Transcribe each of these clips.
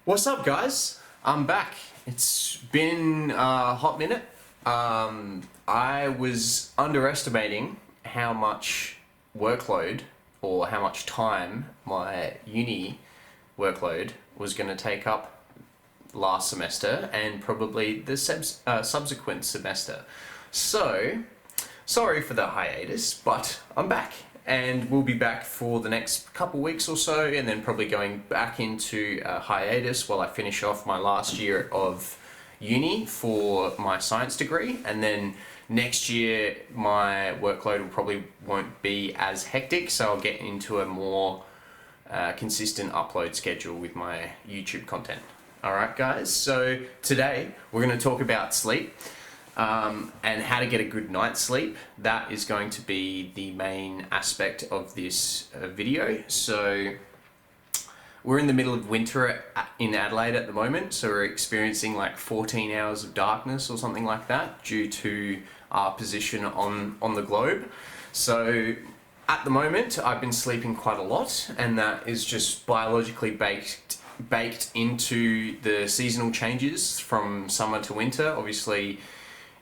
What's up, guys? I'm back. It's been a hot minute. I was underestimating how much workload or how much time my uni workload was going to take up last semester and probably the subsequent semester. So, sorry for the hiatus, but I'm back. And we'll be back for the next couple weeks or so, and then probably going back into a hiatus while I finish off my last year of uni for my science degree. And then next year, my workload probably won't be as hectic, so I'll get into a more consistent upload schedule with my YouTube content. All right, guys. So today we're going to talk about sleep. And how to get a good night's sleep. That is going to be the main aspect of this video. So we're in the middle of winter in Adelaide at the moment, so we're experiencing like 14 hours of darkness or something like that due to our position on the globe. So at the moment I've been sleeping quite a lot, and that is just biologically baked into the seasonal changes from summer to winter. Obviously,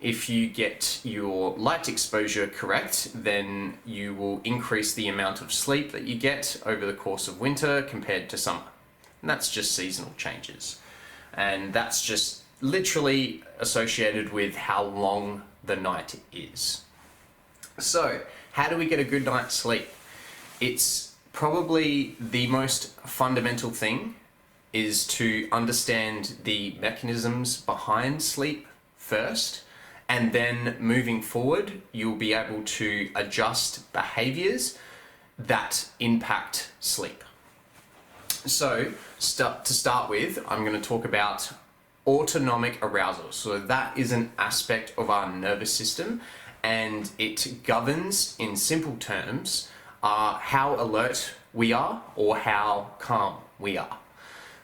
if you get your light exposure correct, then you will increase the amount of sleep that you get over the course of winter compared to summer. And that's just seasonal changes. And that's just literally associated with how long the night is. So, how do we get a good night's sleep? It's probably the most fundamental thing is to understand the mechanisms behind sleep first. And then moving forward, you'll be able to adjust behaviors that impact sleep. So, to start with, I'm going to talk about autonomic arousal. So that is an aspect of our nervous system, and it governs, in simple terms, how alert we are or how calm we are.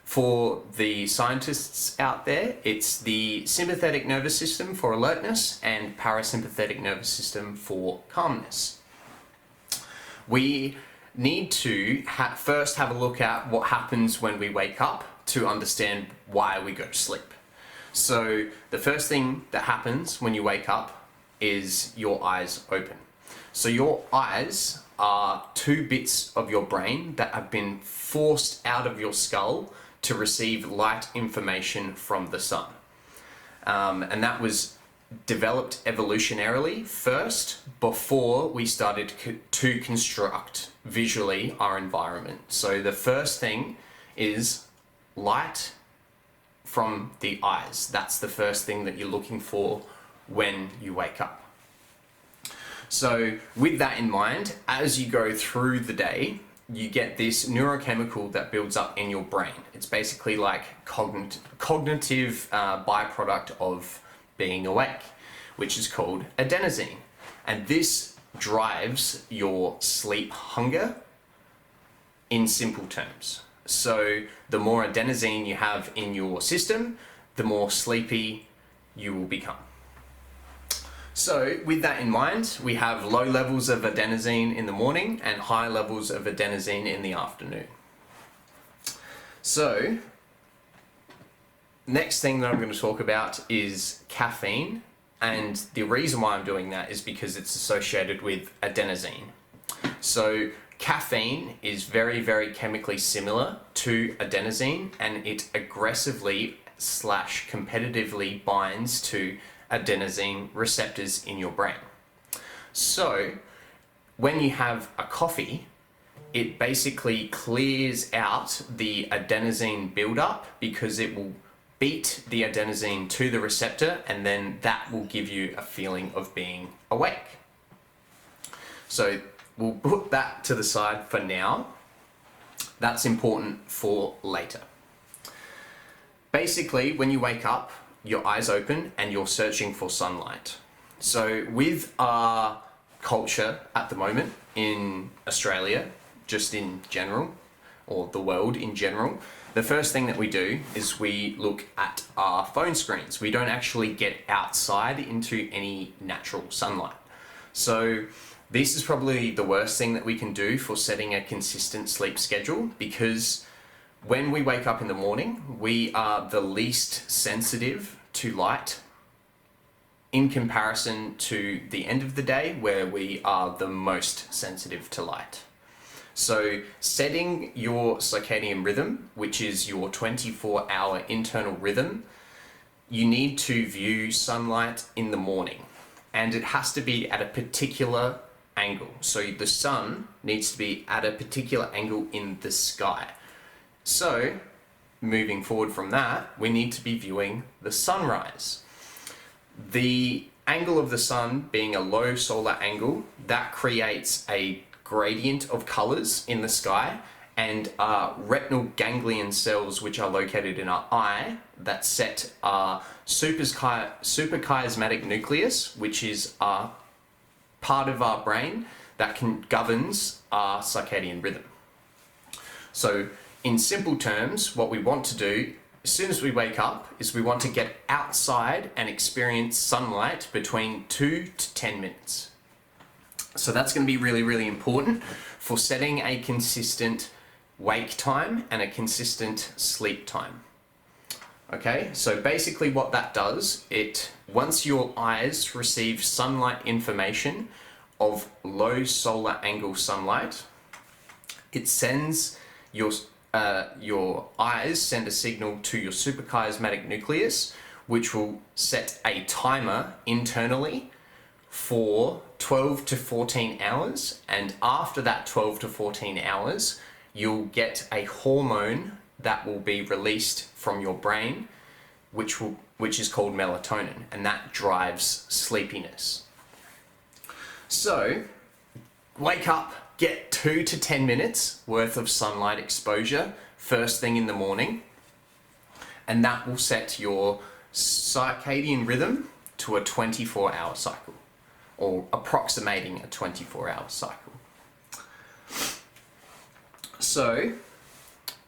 For the scientists out there, it's the sympathetic nervous system for alertness and parasympathetic nervous system for calmness. We need to first have a look at what happens when we wake up to understand why we go to sleep. So the first thing that happens when you wake up is your eyes open. So your eyes are two bits of your brain that have been forced out of your skull to receive light information from the sun. And that was developed evolutionarily first before we started to construct visually our environment. So the first thing is light from the eyes. That's the first thing that you're looking for when you wake up. So with that in mind, as you go through the day, you get this neurochemical that builds up in your brain. It's basically like cognitive byproduct of being awake, which is called adenosine. And this drives your sleep hunger in simple terms. So the more adenosine you have in your system, the more sleepy you will become. So with that in mind, we have low levels of adenosine in the morning and high levels of adenosine in the afternoon. So next thing that I'm going to talk about is caffeine. And the reason why I'm doing that is because it's associated with adenosine. So caffeine is very, very chemically similar to adenosine, and it aggressively / competitively binds to adenosine receptors in your brain. So when you have a coffee, it basically clears out the adenosine buildup because it will beat the adenosine to the receptor, and then that will give you a feeling of being awake. So we'll put that to the side for now. That's important for later. Basically, when you wake up, your eyes open and you're searching for sunlight. So with our culture at the moment in Australia, just in general, or the world in general, the first thing that we do is we look at our phone screens. We don't actually get outside into any natural sunlight. So this is probably the worst thing that we can do for setting a consistent sleep schedule, because When we wake up in the morning, we are the least sensitive to light in comparison to the end of the day, where we are the most sensitive to light. So setting your circadian rhythm, which is your 24-hour internal rhythm, you need to view sunlight in the morning, and it has to be at a particular angle. So the sun needs to be at a particular angle in the sky. So moving forward from that, we need to be viewing the sunrise. The angle of the sun being a low solar angle, that creates a gradient of colors in the sky, and retinal ganglion cells, which are located in our eye, that set our suprachiasmatic nucleus, which is a part of our brain that governs our circadian rhythm. So in simple terms, what we want to do as soon as we wake up is we want to get outside and experience sunlight between 2 to 10 minutes. So that's going to be really, really important for setting a consistent wake time and a consistent sleep time. Okay, so basically what that does, once your eyes receive sunlight information of low solar angle sunlight, it sends your eyes send a signal to your suprachiasmatic nucleus, which will set a timer internally for 12 to 14 hours. And after that 12 to 14 hours, you'll get a hormone that will be released from your brain, which is called melatonin, and that drives sleepiness. So wake up, get 2 to 10 minutes worth of sunlight exposure first thing in the morning, and that will set your circadian rhythm to a 24-hour cycle, or approximating a 24-hour cycle. So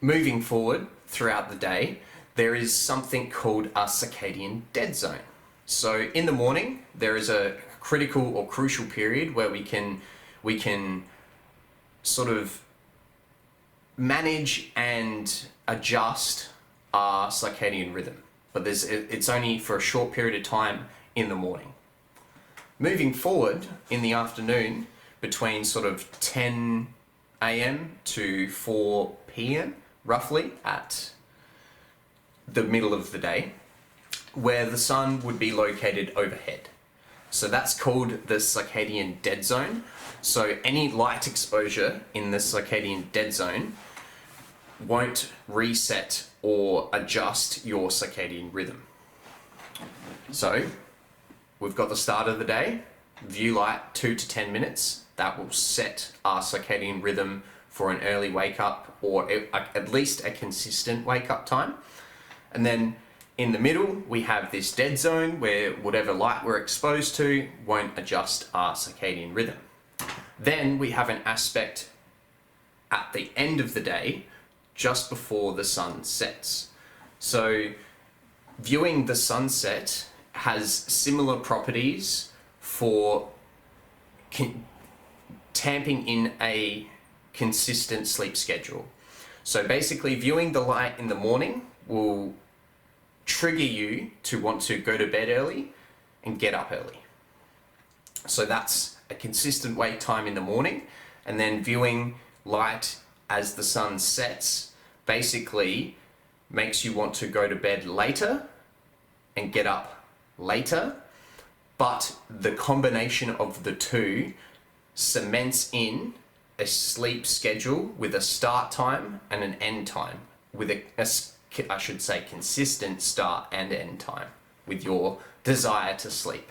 moving forward throughout the day, there is something called a circadian dead zone. So in the morning, there is a critical or crucial period where we can sort of manage and adjust our circadian rhythm, but it's only for a short period of time in the morning. Moving forward in the afternoon, between sort of 10 a.m. to 4 p.m. roughly, at the middle of the day, where the sun would be located overhead. So that's called the circadian dead zone. So any light exposure in the circadian dead zone won't reset or adjust your circadian rhythm. So we've got the start of the day, view light 2 to 10 minutes. That will set our circadian rhythm for an early wake up, or at least a consistent wake up time. And then in the middle, we have this dead zone where whatever light we're exposed to won't adjust our circadian rhythm. Then we have an aspect at the end of the day, just before the sun sets. So viewing the sunset has similar properties for tamping in a consistent sleep schedule. So basically, viewing the light in the morning will trigger you to want to go to bed early and get up early. So that's a consistent wake time in the morning, and then viewing light as the sun sets basically makes you want to go to bed later and get up later, but the combination of the two cements in a sleep schedule with a start time and an end time, with I should say consistent start and end time with your desire to sleep.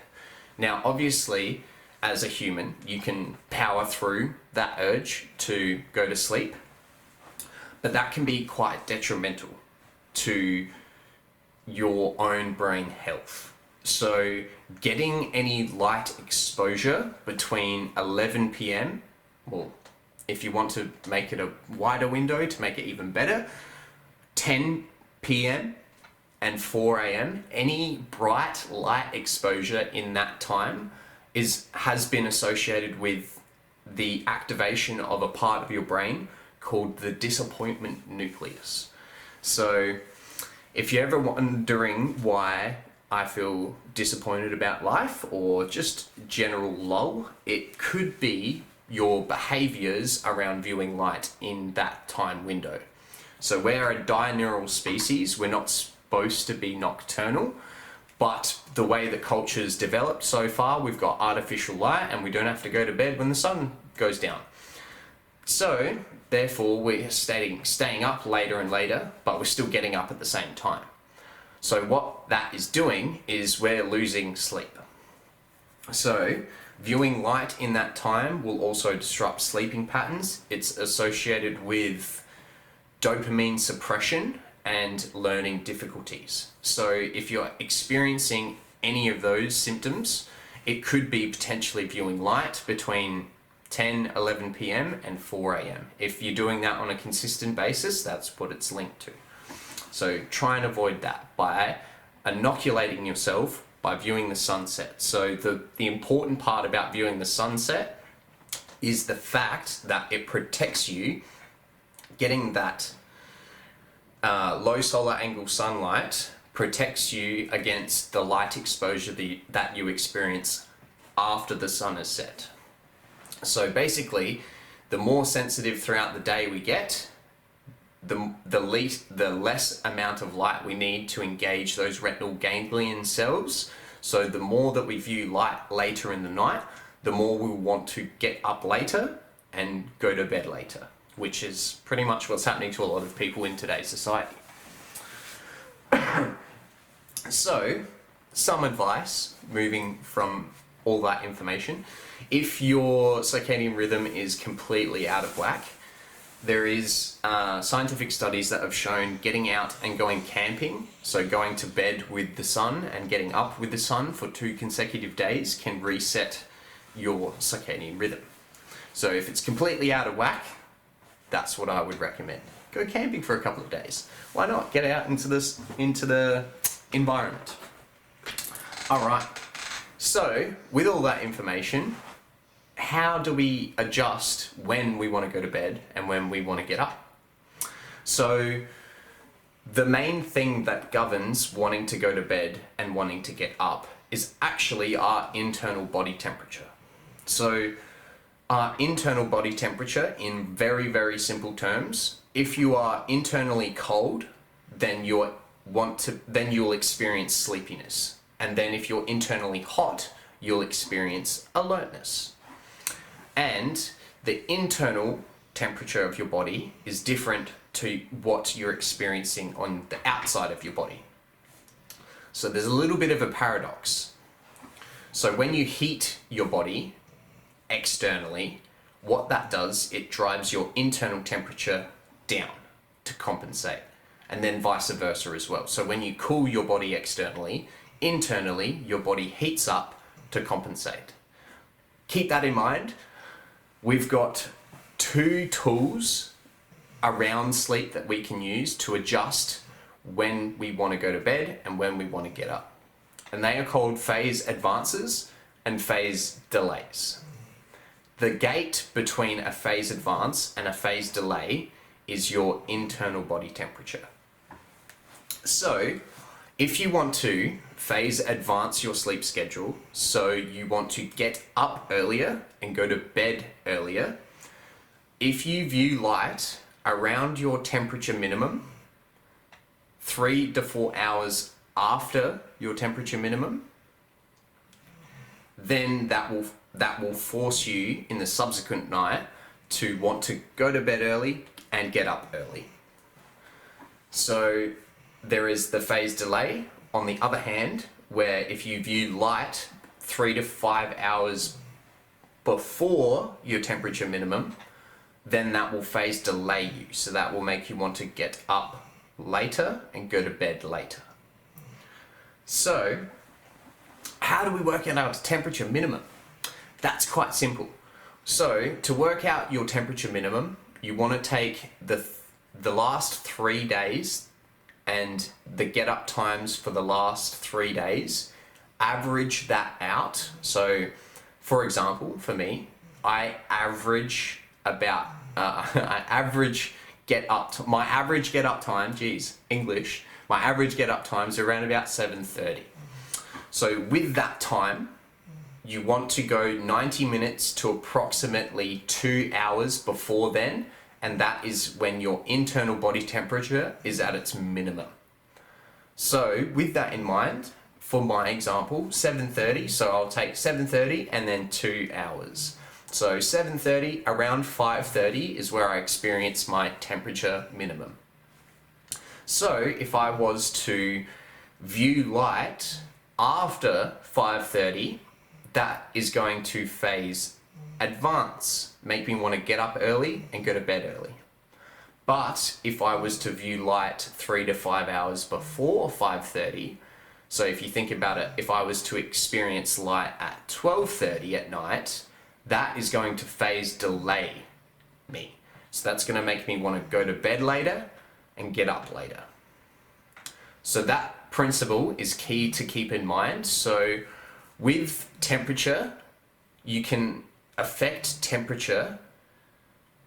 Now, obviously, as a human, you can power through that urge to go to sleep, but that can be quite detrimental to your own brain health. So getting any light exposure between 11 p.m, well, if you want to make it a wider window to make it even better, 10 p.m. and 4 a.m, any bright light exposure in that time has been associated with the activation of a part of your brain called the disappointment nucleus. So if you're ever wondering why I feel disappointed about life or just general lull, it could be your behaviors around viewing light in that time window. So we're a diurnal species, we're not supposed to be nocturnal, but the way that culture's developed so far, we've got artificial light and we don't have to go to bed when the sun goes down. So therefore we're staying up later and later, but we're still getting up at the same time. So what that is doing is we're losing sleep. So viewing light in that time will also disrupt sleeping patterns. It's associated with dopamine suppression and learning difficulties. So if you're experiencing any of those symptoms, it could be potentially viewing light between 10, 11 p.m. and 4 a.m. If you're doing that on a consistent basis, that's what it's linked to. So try and avoid that by inoculating yourself by viewing the sunset. So the important part about viewing the sunset is the fact that it protects you. Getting that low solar angle sunlight protects you against the light exposure that you experience after the sun is set. So basically, the more sensitive throughout the day we get, the less amount of light we need to engage those retinal ganglion cells. So the more that we view light later in the night, the more we want to get up later and go to bed later, which is pretty much what's happening to a lot of people in today's society. So, some advice, moving from all that information. If your circadian rhythm is completely out of whack, there is scientific studies that have shown getting out and going camping, so going to bed with the sun and getting up with the sun for 2 consecutive days can reset your circadian rhythm. So if it's completely out of whack, that's what I would recommend. Go camping for a couple of days. Why not? Get out into the environment. All right. So with all that information, how do we adjust when we want to go to bed and when we want to get up? So the main thing that governs wanting to go to bed and wanting to get up is actually our internal body temperature. So our internal body temperature, in very, very simple terms, if you are internally cold, then you'll experience sleepiness. And then if you're internally hot, you'll experience alertness. And the internal temperature of your body is different to what you're experiencing on the outside of your body. So there's a little bit of a paradox. So when you heat your body externally, what that does, it drives your internal temperature down to compensate, and then vice versa as well. So when you cool your body externally, internally your body heats up to compensate. Keep that in mind. We've got 2 tools around sleep that we can use to adjust when we want to go to bed and when we want to get up. And they are called phase advances and phase delays. The gate between a phase advance and a phase delay is your internal body temperature. So if you want to phase advance your sleep schedule, so you want to get up earlier and go to bed earlier, if you view light around your temperature minimum, 3 to 4 hours after your temperature minimum, then that will force you in the subsequent night to want to go to bed early and get up early. So there is the phase delay, on the other hand, where if you view light 3 to 5 hours before your temperature minimum, then that will phase delay you. So that will make you want to get up later and go to bed later. So how do we work out our temperature minimum? That's quite simple. So to work out your temperature minimum, you want to take the last 3 days and the get up times for the last 3 days, average that out. So for example, for me, I average my average get up time, English, my average get up time is around about 7:30. So with that time, you want to go 90 minutes to approximately 2 hours before then, and that is when your internal body temperature is at its minimum. So with that in mind, for my example, 7:30, so I'll take 7:30 and then 2 hours. So 7:30, around 5:30 is where I experience my temperature minimum. So if I was to view light after 5:30, that is going to phase advance, make me want to get up early and go to bed early. But if I was to view light 3 to 5 hours before 5:30, so if you think about it, if I was to experience light at 12:30 at night, that is going to phase delay me. So that's going to make me want to go to bed later and get up later. So that principle is key to keep in mind. So with temperature, you can affect temperature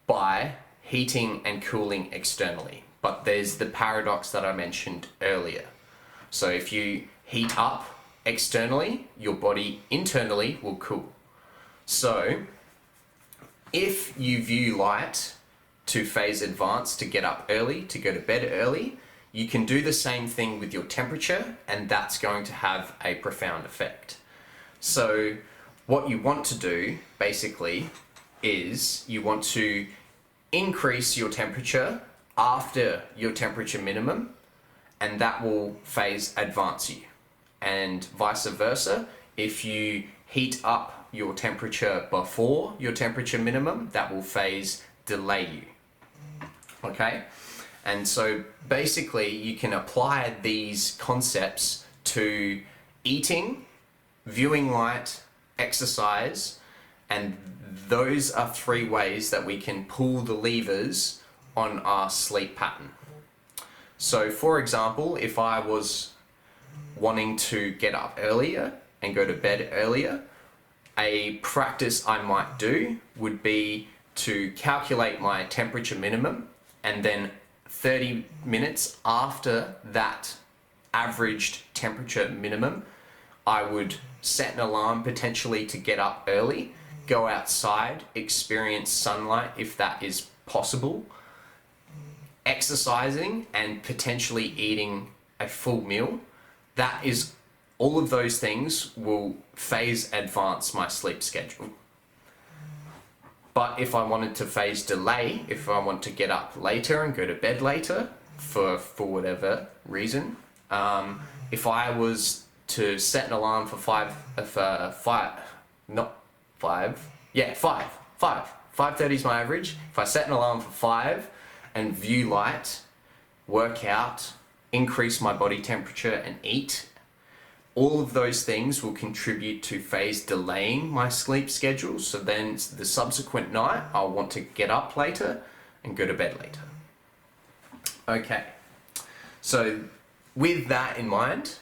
by heating and cooling externally. But there's the paradox that I mentioned earlier. So if you heat up externally, your body internally will cool. So if you view light to phase advance, to get up early, to go to bed early, you can do the same thing with your temperature, and that's going to have a profound effect. So what you want to do basically is you want to increase your temperature after your temperature minimum, and that will phase advance you. And vice versa, if you heat up your temperature before your temperature minimum, that will phase delay you. Okay? And so basically you can apply these concepts to eating, viewing light, exercise, and those are 3 ways that we can pull the levers on our sleep pattern. So for example, if I was wanting to get up earlier and go to bed earlier, a practice I might do would be to calculate my temperature minimum, and then 30 minutes after that averaged temperature minimum, I would set an alarm potentially to get up early, go outside, experience sunlight if that is possible, exercising and potentially eating a full meal. That is, all of those things will phase advance my sleep schedule. But if I wanted to phase delay, if I want to get up later and go to bed later for whatever reason, if I was to set an alarm for 5:30 is my average. If I set an alarm for 5 and view light, work out, increase my body temperature and eat, all of those things will contribute to phase delaying my sleep schedule. So then the subsequent night, I'll want to get up later and go to bed later. Okay, so with that in mind,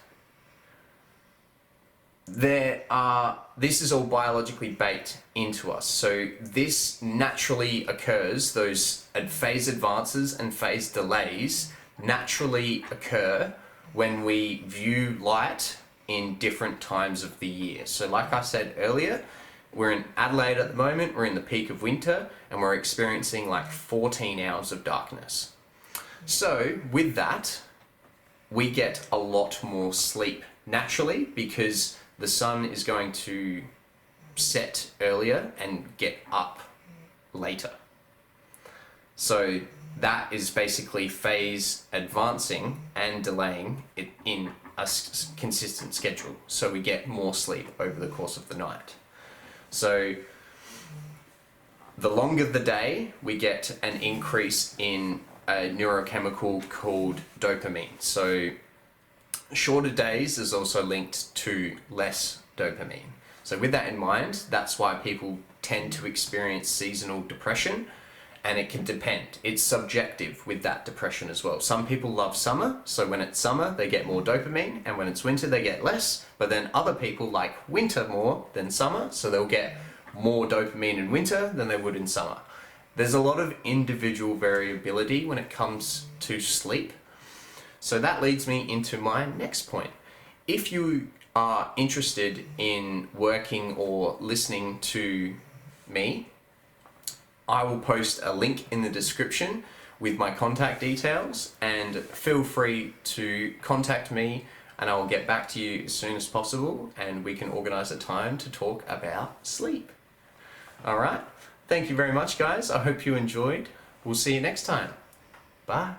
this is all biologically baked into us. So this naturally occurs, those phase advances and phase delays naturally occur when we view light in different times of the year. So like I said earlier, we're in Adelaide at the moment, we're in the peak of winter, and we're experiencing like 14 hours of darkness. So with that, we get a lot more sleep naturally because the sun is going to set earlier and get up later. So that is basically phase advancing and delaying it in a consistent schedule. So we get more sleep over the course of the night. So the longer the day, we get an increase in a neurochemical called dopamine. So shorter days is also linked to less dopamine. So with that in mind, that's why people tend to experience seasonal depression, and it can depend. It's subjective with that depression as well. Some people love summer, so when it's summer, they get more dopamine, and when it's winter, they get less. But then other people like winter more than summer, so they'll get more dopamine in winter than they would in summer. There's a lot of individual variability when it comes to sleep. So that leads me into my next point. If you are interested in working or listening to me, I will post a link in the description with my contact details, and feel free to contact me and I will get back to you as soon as possible and we can organize a time to talk about sleep. All right. Thank you very much, guys. I hope you enjoyed. We'll see you next time. Bye.